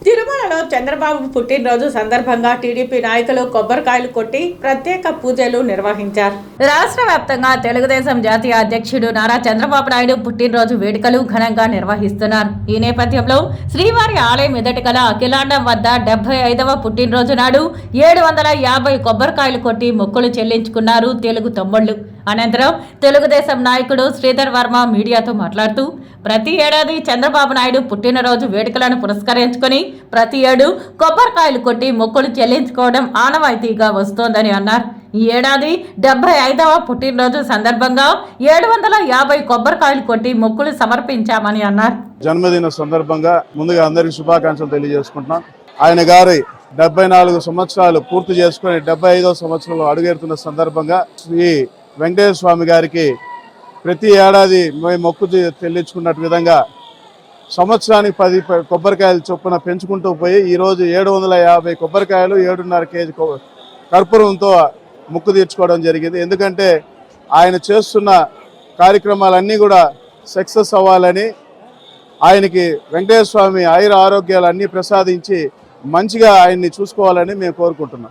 తిరుమలలో చంద్రబాబు పుట్టినరోజు సందర్భంగా టీడీపీ నాయకులు కొబ్బరికాయలు కొట్టి ప్రత్యేక పూజలు నిర్వహించారు. రాష్ట్ర వ్యాప్తంగా తెలుగుదేశం జాతీయ అధ్యక్షుడు నారా చంద్రబాబు నాయుడు పుట్టినరోజు వేడుకలు ఘనంగా నిర్వహిస్తున్నారు. ఈ నేపథ్యంలో శ్రీవారి ఆలయం ఎదుటి గల అఖిలాండం వద్ద 75వ పుట్టినరోజు నాడు 750 కొబ్బరికాయలు కొట్టి మొక్కులు చెల్లించుకున్నారు తెలుగు తమ్ముళ్లు. అనంతరం తెలుగుదేశం నాయకుడు శ్రీధర్ వర్మ మీడియాతో మాట్లాడుతూ ప్రతి ఏడాది చంద్రబాబు నాయుడు పుట్టినరోజు వేడుకలను పురస్కరించుకొని ప్రతి ఏడు కొబ్బరికాయలు కొట్టి మొక్కులు చెల్లించుకోవడం ఆనవాయితీగా వస్తోందని అన్నారు. ఈ ఏడాది 75వ పుట్టినరోజు సందర్భంగా 750 కొబ్బరికాయలు కొట్టి మొక్కులు సమర్పించామని అన్నారు. జన్మదిన సందర్భంగా ముందుగా అందరికీ శుభాకాంక్షలు తెలియజేసుకుంటున్నాం. ఆయన గారి 74 సంవత్సరాలు పూర్తి చేసుకుని 75వ సంవత్సరంలో అడుగెడుతున్న సందర్భంగా శ్రీ వెంకటేశ్వర స్వామి గారికి ప్రతి ఏడాది మేము మొక్కు చెల్లించుకున్నట్టు విధంగా సంవత్సరానికి 10 కొబ్బరికాయలు చొప్పున పెంచుకుంటూ పోయి ఈరోజు 750 కొబ్బరికాయలు 7.5 కేజీ కర్పూరంతో మొక్కు తీర్చుకోవడం జరిగింది. ఎందుకంటే ఆయన చేస్తున్న కార్యక్రమాలన్నీ కూడా సక్సెస్ అవ్వాలని, ఆయనకి వెంకటేశ్వర స్వామి ఆయుర ఆరోగ్యాలు అన్నీ ప్రసాదించి మంచిగా ఆయన్ని చూసుకోవాలని మేము కోరుకుంటున్నాం.